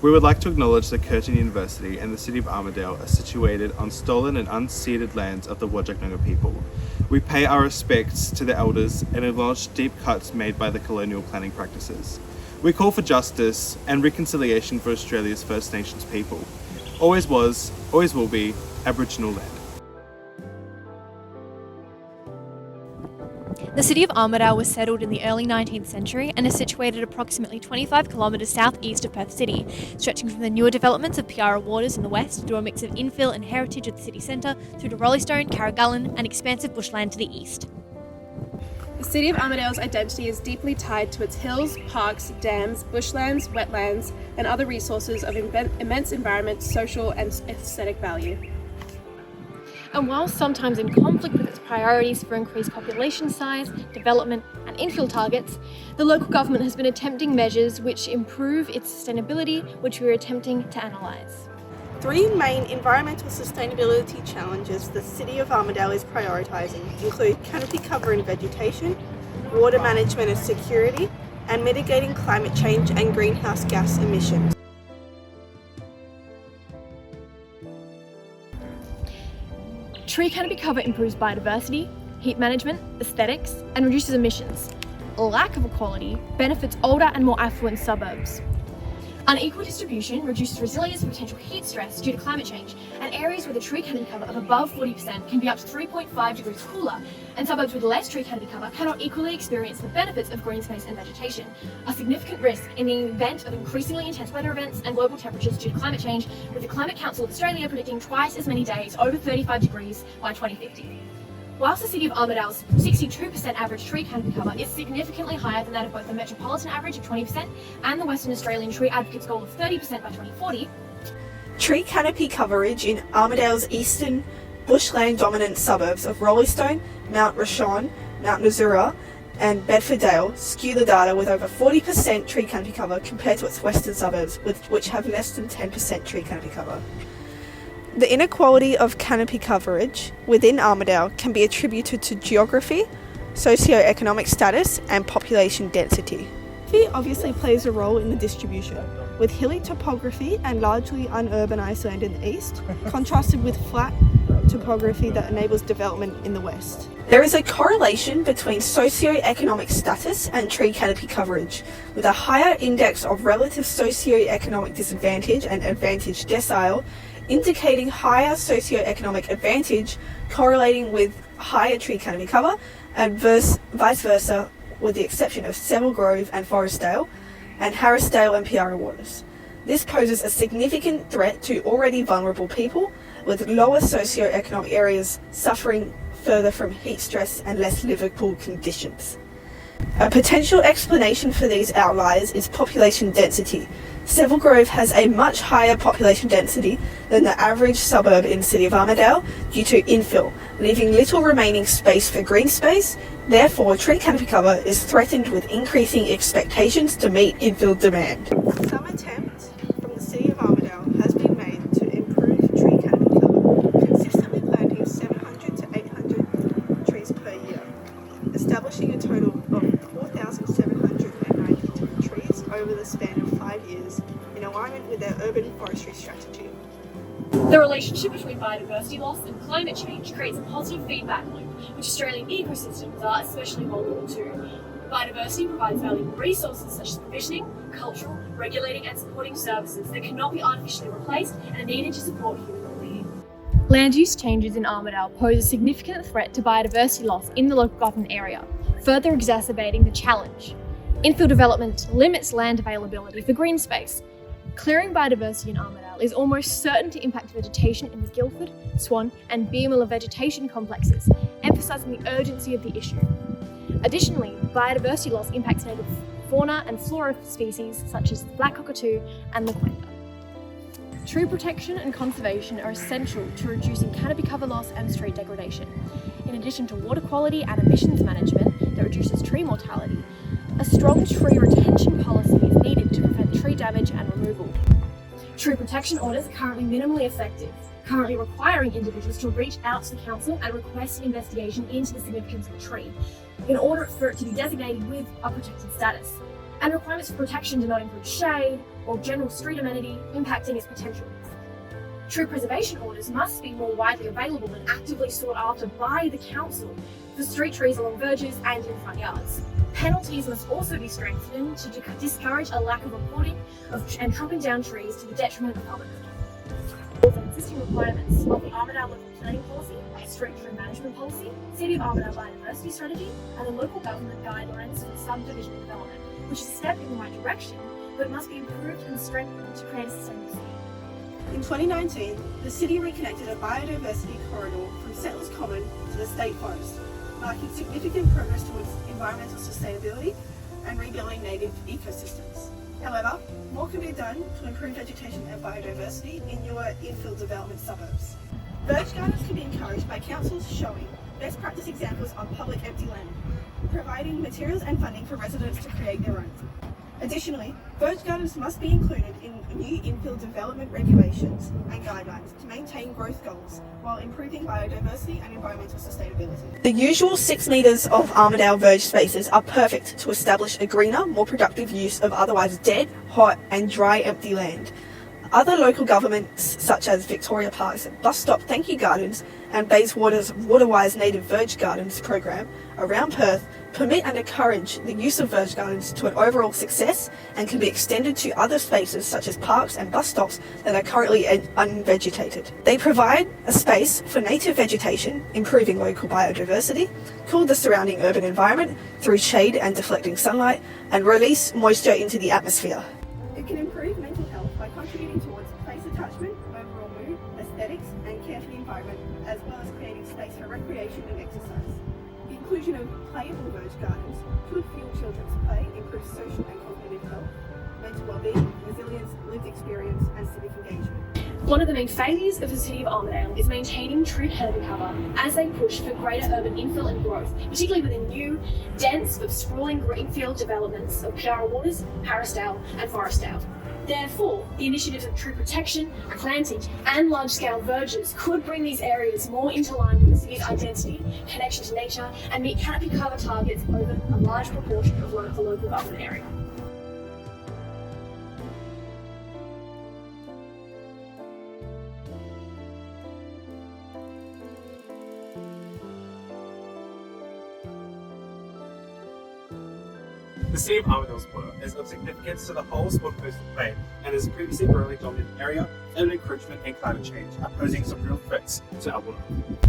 We would like to acknowledge that Curtin University and the City of Armadale are situated on stolen and unceded lands of the Whadjuk Noongar people. We pay our respects to the elders and acknowledge deep cuts made by the colonial planning practices. We call for justice and reconciliation for Australia's First Nations people. Always was, always will be, Aboriginal land. The city of Armadale was settled in the early 19th century and is situated approximately 25 kilometres southeast of Perth City, stretching from the newer developments of Piara Waters in the west through a mix of infill and heritage at the city centre through to Rollystone, Carragullen and expansive bushland to the east. The city of Armadale's identity is deeply tied to its hills, parks, dams, bushlands, wetlands and other resources of immense environment, social and aesthetic value. And while sometimes in conflict with its priorities for increased population size, development and infill targets, the local government has been attempting measures which improve its sustainability, which we are attempting to analyse. Three main environmental sustainability challenges the City of Armadale is prioritising include canopy cover and vegetation, water management and security, and mitigating climate change and greenhouse gas emissions. Tree canopy cover improves biodiversity, heat management, aesthetics, and reduces emissions. Lack of equality benefits older and more affluent suburbs. Unequal distribution reduces resilience to potential heat stress due to climate change, and areas with a tree canopy cover of above 40% can be up to 3.5 degrees cooler, and suburbs with less tree canopy cover cannot equally experience the benefits of green space and vegetation, a significant risk in the event of increasingly intense weather events and global temperatures due to climate change, with the Climate Council of Australia predicting twice as many days over 35 degrees by 2050. Whilst the City of Armadale's 62% average tree canopy cover is significantly higher than that of both the metropolitan average of 20% and the Western Australian Tree Advocates goal of 30% by 2040, Tree canopy coverage in Armadale's eastern bushland dominant suburbs of Rollystone, Mount Rochon, Mount Nasura and Bedfordale skew the data with over 40% tree canopy cover compared to its western suburbs, which have less than 10% tree canopy cover. The inequality of canopy coverage within Armadale can be attributed to geography, socio-economic status and population density. Geography obviously plays a role in the distribution, with hilly topography and largely unurbanised land in the east, contrasted with flat topography that enables development in the west. There is a correlation between socio-economic status and tree canopy coverage, with a higher index of relative socio-economic disadvantage and advantage decile indicating higher socio-economic advantage correlating with higher tree canopy cover, and vice versa, with the exception of Seville Grove and Forestdale, and Harrisdale and Piara Waters. This poses a significant threat to already vulnerable people, with lower socio-economic areas suffering further from heat stress and less livable conditions. A potential explanation for these outliers is population density. Seville Grove has a much higher population density than the average suburb in the City of Armadale due to infill, leaving little remaining space for green space. Therefore, tree canopy cover is threatened with increasing expectations to meet infill demand. Some attempt from the City of Armadale has been made to improve tree canopy cover, consistently planting 700 to 800 trees per year, establishing a total of 4,792 trees over the span of 5 years in alignment with their urban forestry strategy. the relationship between biodiversity loss and climate change creates a positive feedback loop, which Australian ecosystems are especially vulnerable to. Biodiversity provides valuable resources such as provisioning, cultural, regulating and supporting services that cannot be artificially replaced and are needed to support human well-being. Land use changes in Armadale pose a significant threat to biodiversity loss in the local government area, further exacerbating the challenge. Infill development limits land availability for green space. Clearing biodiversity in Armadale is almost certain to impact vegetation in the Guildford, Swan and Beermiller vegetation complexes, emphasising the urgency of the issue. Additionally, biodiversity loss impacts native fauna and flora species such as the black cockatoo and the quenda. Tree protection and conservation are essential to reducing canopy cover loss and street degradation. In addition to water quality and emissions management that reduces tree mortality, a strong tree retention policy is needed to prevent tree damage and removal. Tree protection orders are currently minimally effective, currently requiring individuals to reach out to the council and request an investigation into the significance of a tree in order for it to be designated with a protected status. and requirements for protection do not include shade or general street amenity impacting its potential. Tree preservation orders must be more widely available and actively sought after by the council for street trees along verges and in front yards. Penalties must also be strengthened to discourage a lack of reporting and chopping down trees to the detriment of public good. Existing requirements of the Armadale Local Planning Policy, Street Tree Management Policy, City of Armadale Biodiversity Strategy, and the Local Government Guidelines for Subdivision Development, which is a step in the right direction, but must be improved and strengthened to create a sustainable city. In 2019, the city reconnected a biodiversity corridor from Settlers Common to the State Forest, marking significant progress towards environmental sustainability and rebuilding native ecosystems. However, more can be done to improve vegetation and biodiversity in newer infill development suburbs. Verge gardens can be encouraged by councils showing best practice examples on public empty land, providing materials and funding for residents to create their own. Additionally, verge gardens must be included in new infill development regulations and guidelines to maintain growth goals while improving biodiversity and environmental sustainability. The usual 6 metres of Armadale verge spaces are perfect to establish a greener, more productive use of otherwise dead, hot and dry empty land. Other local governments such as Victoria Park's Bus Stop Thank You Gardens and Bayswater's Waterwise Native Verge Gardens program around Perth permit and encourage the use of verge gardens to an overall success and can be extended to other spaces such as parks and bus stops that are currently unvegetated. They provide a space for native vegetation, improving local biodiversity, cool the surrounding urban environment through shade and deflecting sunlight, and release moisture into the atmosphere. It can improve mental health by contributing towards place attachment, overall mood, aesthetics, and care for the environment, as well as creating space for recreation and exercise. The inclusion of playable verge gardens could fuel children's play, improve social and cognitive health, mental well-being, resilience, lived experience, and civic engagement. One of the main failures of the City of Armadale is maintaining true canopy cover as they push for greater urban infill and growth, particularly within new, dense but sprawling greenfield developments of Piara Waters, Parisdale and Forestdale. Therefore, the initiatives of tree protection, planting and large-scale verges could bring these areas more into line with the city's identity, connection to nature, and meet canopy cover targets over a large proportion of the local government area. The City of Armadale's water is of significance to the whole Sport Coastal Plain and is a previously rurally dominant area and an encroachment in climate change, posing some real threats to our water.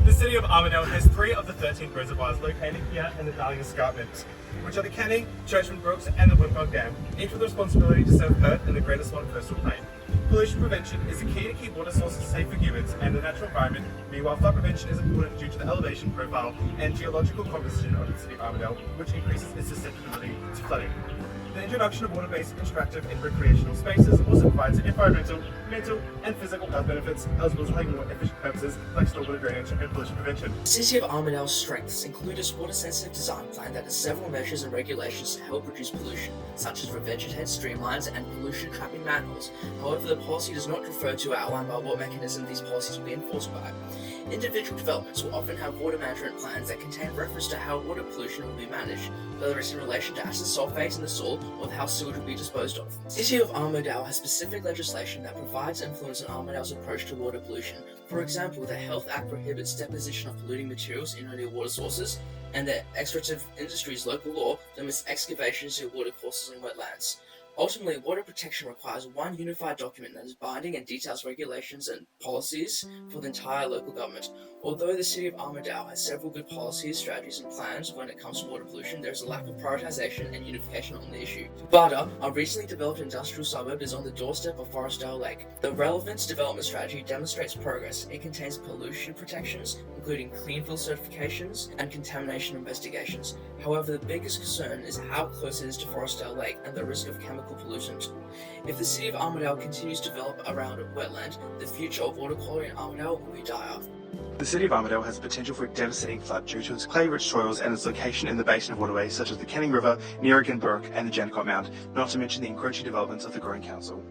The City of Armadale has 3 of the 13 reservoirs located here in the Darling Escarpment, which are the Canning, Churchman Brooks and the Woodbog Dam, each with the responsibility to serve Perth and the Greater Swan Coastal Plain. Pollution prevention is the key to keep water sources safe for humans and the natural environment. Meanwhile, flood prevention is important due to the elevation profile and geological composition of the City of Armadale, which increases its susceptibility to flooding. The introduction of water-based interactive and recreational spaces also provides environmental, mental and physical health benefits, as well as having more efficient purposes like stormwater drainage and pollution prevention. The City of Armadale's strengths include its water-sensitive design plan that has several measures and regulations to help reduce pollution, such as revegetated streamlines and pollution-trapping manholes. However, the policy does not refer to or outline by what mechanism these policies will be enforced by. Individual developments will often have water management plans that contain reference to how water pollution will be managed, whether it's in relation to acid sulfates in the soil or how sewage will be disposed of. The City of Armadale has specific legislation that provides influence on Armadale's approach to water pollution. For example, the Health Act prohibits deposition of polluting materials in near water sources, and the Extractive Industries Local Law limits excavations to water courses and wetlands. Ultimately, water protection requires one unified document that is binding and details regulations and policies for the entire local government. Although the City of Armadale has several good policies, strategies and plans when it comes to water pollution, there is a lack of prioritisation and unification on the issue. Barda, a recently developed industrial suburb, is on the doorstep of Forestdale Lake. The relevant development strategy demonstrates progress. It contains pollution protections, including cleanfill certifications and contamination investigations. However, the biggest concern is how close it is to Forestdale Lake and the risk of chemical pollutant. If the City of Armadale continues to develop around a wetland, the future of water quality in Armadale will be dire. The City of Armadale has the potential for a devastating flood due to its clay-rich soils and its location in the basin of waterways such as the Canning River, Nearigan Brook and the Jandakot Mount, not to mention the encroaching developments of the Growing Council.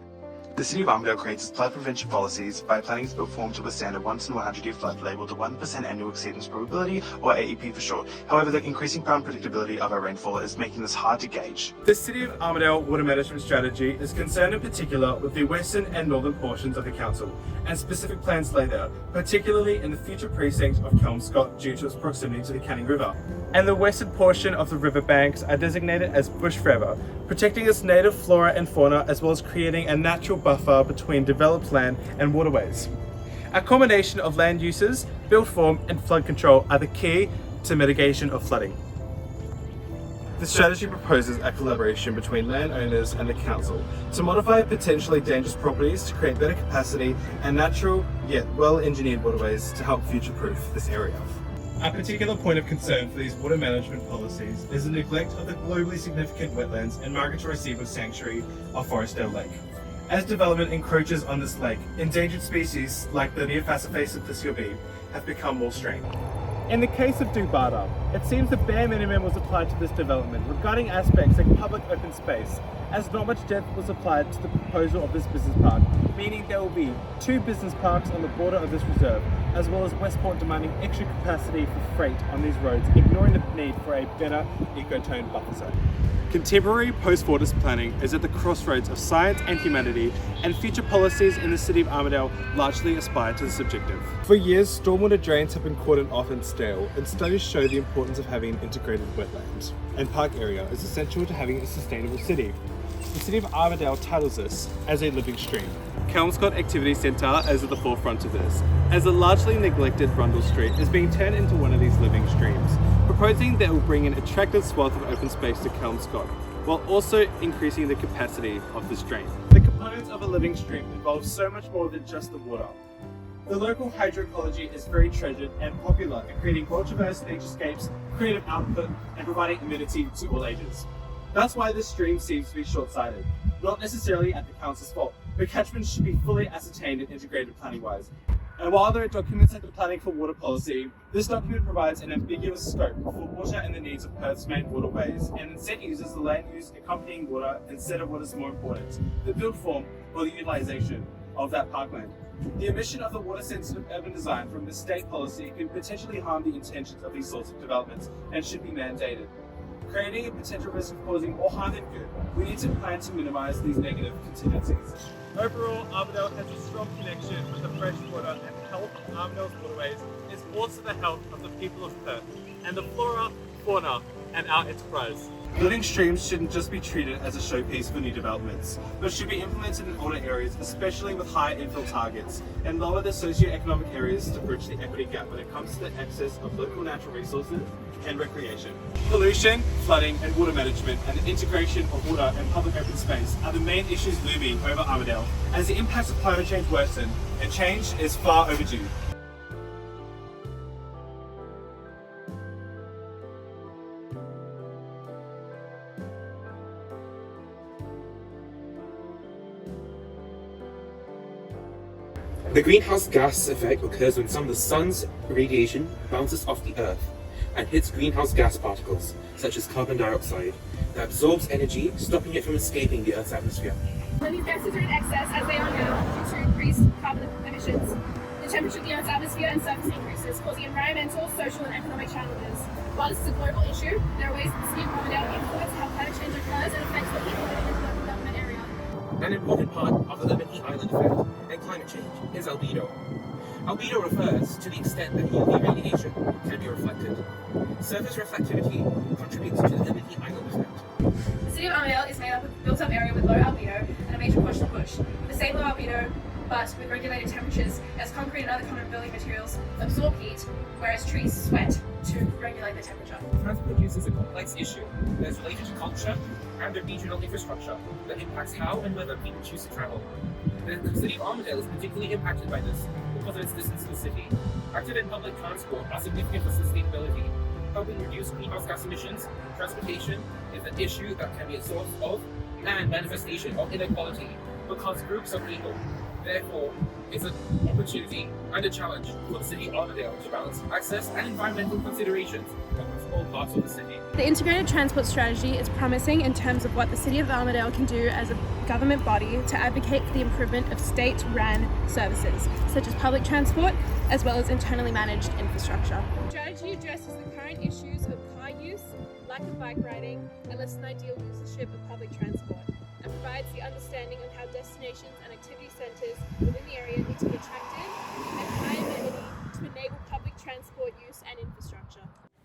The City of Armadale creates its flood prevention policies by planning its built form to withstand a once in 100 year flood labelled a 1% annual exceedance probability, or AEP for short. However, the increasing unpredictability of our rainfall is making this hard to gauge. The City of Armadale water management strategy is concerned in particular with the western and northern portions of the council, and specific plans lay there, particularly in the future precinct of Kelmscott due to its proximity to the Canning River. And the western portion of the riverbanks are designated as bush forever, protecting its native flora and fauna as well as creating a natural buffer between developed land and waterways. A combination of land uses, built form and flood control are the key to mitigation of flooding. The strategy proposes a collaboration between landowners and the council to modify potentially dangerous properties to create better capacity and natural yet well-engineered waterways to help future-proof this area. A particular point of concern for these water management policies is the neglect of the globally significant wetlands and migratory seabird sanctuary of Forestdale Lake. As development encroaches on this lake, endangered species like the Neophasophacus bee have become more strained. In the case of Dubata, it seems the bare minimum was applied to this development regarding aspects like public open space, as not much depth was applied to the proposal of this business park, meaning there will be 2 business parks on the border of this reserve, as well as Westport demanding extra capacity for freight on these roads, ignoring the need for a better ecotone buffer zone. Contemporary post-Fortis planning is at the crossroads of science and humanity, and future policies in the City of Armadale largely aspire to this objective. For years, stormwater drains have been cordoned off and stale, and studies show the importance of having an integrated wetlands and park area is essential to having a sustainable city. The City of Armadale titles this as a living stream. Kelmscott Activity Centre is at the forefront of this, as a largely neglected Rundle Street is being turned into one of these living streams, proposing that it will bring an attractive swath of open space to Kelmscott, while also increasing the capacity of this drain. The components of a living stream involve so much more than just the water. The local hydroecology is very treasured and popular at creating well-traversed naturescapes, creative output, and providing amenity to all ages. That's why this stream seems to be short-sighted, not necessarily at the council's fault, but catchments should be fully ascertained and integrated planning-wise. And while there are documents like the Planning for Water Policy, this document provides an ambiguous scope for water and the needs of Perth's main waterways, and instead uses the land use accompanying water instead of what is more important, the built form or the utilisation of that parkland. The omission of the water-sensitive urban design from the state policy could potentially harm the intentions of these sorts of developments and should be mandated. Creating a potential risk of causing more harm than good, we need to plan to minimise these negative contingencies. Overall, Armadale has a strong connection with the fresh water, and the health of Armadale's waterways is also the health of the people of Perth, and the flora, fauna, and our enterprise. Living streams shouldn't just be treated as a showpiece for new developments, but should be implemented in older areas, especially with high infill targets, and lower the socio-economic areas to bridge the equity gap when it comes to the access of local natural resources and recreation. Pollution, flooding, and water management, and the integration of water and public open space are the main issues looming over Armadale, as the impacts of climate change worsen, and change is far overdue. The greenhouse gas effect occurs when some of the sun's radiation bounces off the earth and hits greenhouse gas particles, such as carbon dioxide, that absorbs energy, stopping it from escaping the Earth's atmosphere. When these gases are in excess, as they are now, due to increased carbon emissions, the temperature of the Earth's atmosphere and surface increases, causing environmental, social and economic challenges. While this is a global issue, there are ways that the City of Armadale influence how climate change occurs and affects the people living in the local government area. An important part of the urban heat island effect and climate change is albedo. Albedo refers to the extent that UV radiation can be reflected. Surface reflectivity contributes to the urban heat island effect. The City of Armadale is made up of a built-up area with low albedo and a major portion of bush. With the same low albedo, but with regulated temperatures, as concrete and other common building materials absorb heat, whereas trees sweat to regulate the temperature. Transport use is a complex issue that is related to culture and the regional infrastructure that impacts how and whether people choose to travel. The City of Armadale is particularly impacted by this because of its distance to the city. Active and public transport are significant for sustainability. Helping reduce greenhouse gas emissions, transportation is an issue that can be a source of and manifestation of inequality because groups of people. Therefore, it's an opportunity and a challenge for the City of Armadale to balance access and environmental considerations all parts of the city. The integrated transport strategy is promising in terms of what the City of Armadale can do as a government body to advocate for the improvement of state-run services, such as public transport, as well as internally managed infrastructure. The strategy addresses the current issues of car use, lack of bike riding, and less than ideal usership of public transport, and provides the understanding of how destinations and activity centres within the area need to be attractive and high amenity to enable public transport use and infrastructure.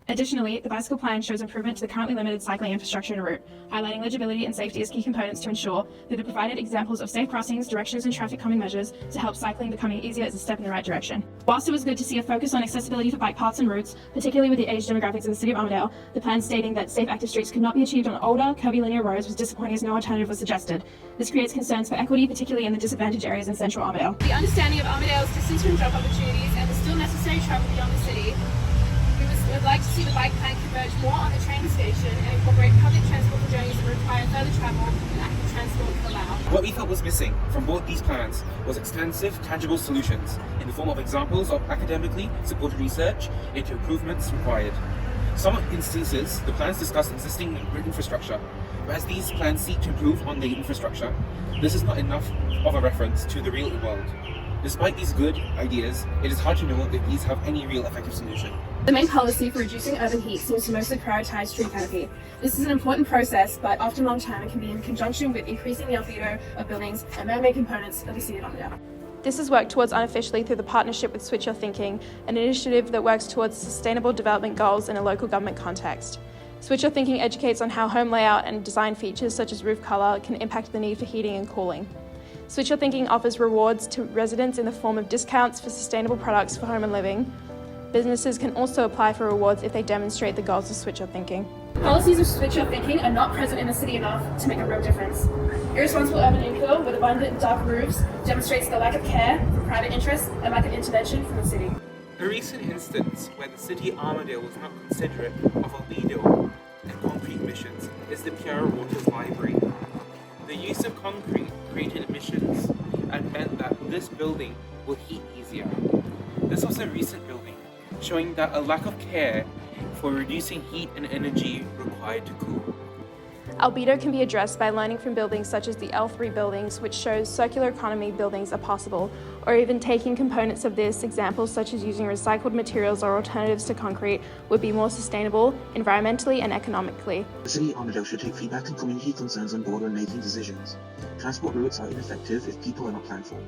Additionally, the bicycle plan shows improvement to the currently limited cycling infrastructure en route, highlighting legibility and safety as key components to ensure that the provided examples of safe crossings, directions, and traffic calming measures to help cycling becoming easier is a step in the right direction. Whilst it was good to see a focus on accessibility for bike paths and routes, particularly with the age demographics in the City of Armadale, the plan stating that safe active streets could not be achieved on older, curvilinear roads was disappointing as no alternative was suggested. This creates concerns for equity, particularly in the disadvantaged areas in central Armadale. The understanding of Armadale's distance from job opportunities and the still necessary travel beyond the city, we would like to see the bike plan converge more on the train station and incorporate public transport for journeys that require further travel than active transport could allow. What we felt was missing from both these plans was extensive, tangible solutions in the form of examples of academically supported research into improvements required. In some instances, the plans discuss existing infrastructure, but as these plans seek to improve on the infrastructure, this is not enough of a reference to the real world. Despite these good ideas, it is hard to know if these have any real effective solution. The main policy for reducing urban heat seems to mostly prioritise tree canopy. This is an important process, but often long-term it can be in conjunction with increasing the albedo of buildings and man-made components of the City of Armadale. This is worked towards unofficially through the partnership with Switch Your Thinking, an initiative that works towards sustainable development goals in a local government context. Switch Your Thinking educates on how home layout and design features such as roof colour can impact the need for heating and cooling. Switch Your Thinking offers rewards to residents in the form of discounts for sustainable products for home and living. Businesses can also apply for rewards if they demonstrate the goals of Switch Your Thinking. Policies of Switch Your Thinking are not present in the city enough to make a real difference. Irresponsible urban infill with abundant dark roofs demonstrates the lack of care for private interests and lack of intervention from the city. A recent instance where the City of Armadale was not considerate of albedo and concrete emissions is the Pure Waters Library. The use of concrete created emissions and meant that this building will heat easier. This was a recent building, showing that a lack of care for reducing heat and energy required to cool. Albedo can be addressed by learning from buildings such as the L3 buildings, which shows circular economy buildings are possible, or even taking components of this, examples such as using recycled materials or alternatives to concrete, would be more sustainable, environmentally and economically. The City of Armadale should take feedback and community concerns on board when making decisions. Transport routes are ineffective if people are not planned for.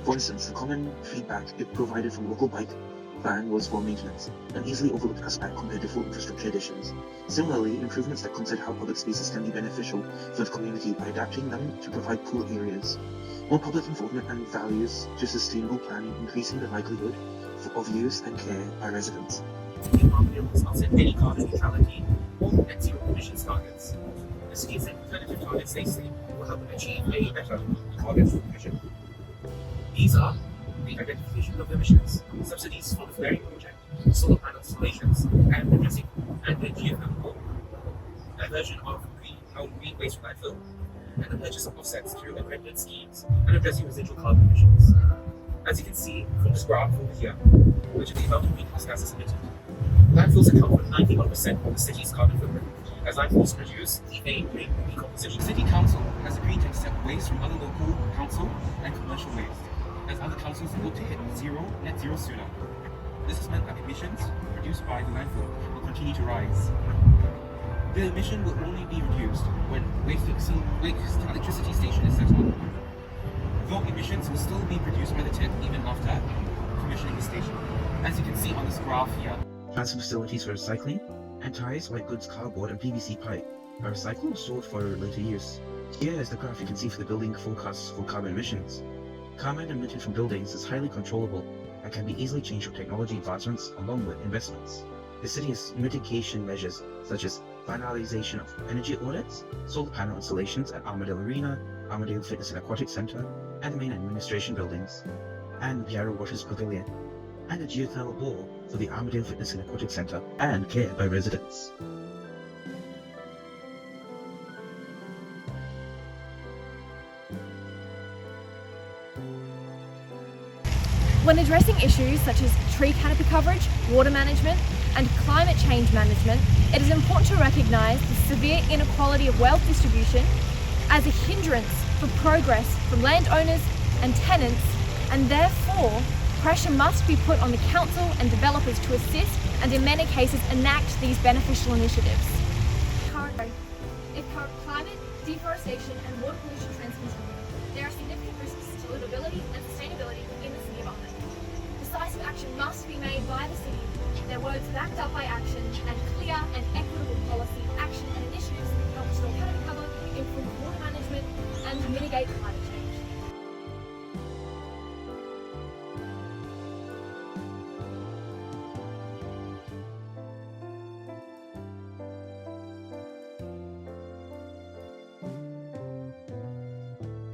For instance, the common feedback it provided from local bike plan was for maintenance, an easily overlooked aspect compared to full infrastructure additions. Similarly, improvements that consider how public spaces can be beneficial for the community by adapting them to provide cool areas. More public involvement and values to sustainable planning, increasing the likelihood of use and care by residents. The City of Armadale has not set any carbon neutrality or net zero emissions targets. The city's alternative targets they say will help them achieve a better carbon emission. These are the identification of emissions, subsidies for the flaring project, solar panel installations, and addressing and the geothermal, diversion of green waste from landfill, and the purchase of offsets through accredited schemes, and addressing residual carbon emissions. As you can see from this graph over here, which is the amount of greenhouse gases emitted, landfills account for 91% of the city's carbon footprint, as landfills produce methane during decomposition. The City Council has agreed to accept waste from other local council and commercial waste, as other councils look to hit net zero sooner. This has meant that emissions produced by the landfill will continue to rise. The emission will only be reduced when waste electricity station is set up. Though emissions will still be produced by the tip even after commissioning the station. As you can see on this graph here, Transfer facilities for recycling and ties, white goods, cardboard, and PVC pipe are recycled and stored for later use. Here is the graph you can see for the building forecasts for carbon emissions. Carbon emitted from buildings is highly controllable and can be easily changed with technology advancements along with investments. The city has mitigation measures such as finalization of energy audits, solar panel installations at Armadale Arena, Armadale Fitness and Aquatic Center, and the main administration buildings, and the Piero Waters Pavilion, and a geothermal bore for the Armadale Fitness and Aquatic Center, and care by residents. When addressing issues such as tree canopy coverage, water management, and climate change management, it is important to recognise the severe inequality of wealth distribution as a hindrance for progress from landowners and tenants, and therefore pressure must be put on the council and developers to assist and in many cases enact these beneficial initiatives. If current climate, deforestation and water pollution trends continue, there are significant risks to livability and sustainability in the City of Armadale. Decisive action must be made by the City, their words backed up by action, and clear and equitable policy, action and initiatives that help restore canopy cover, improve water management and mitigate climate change.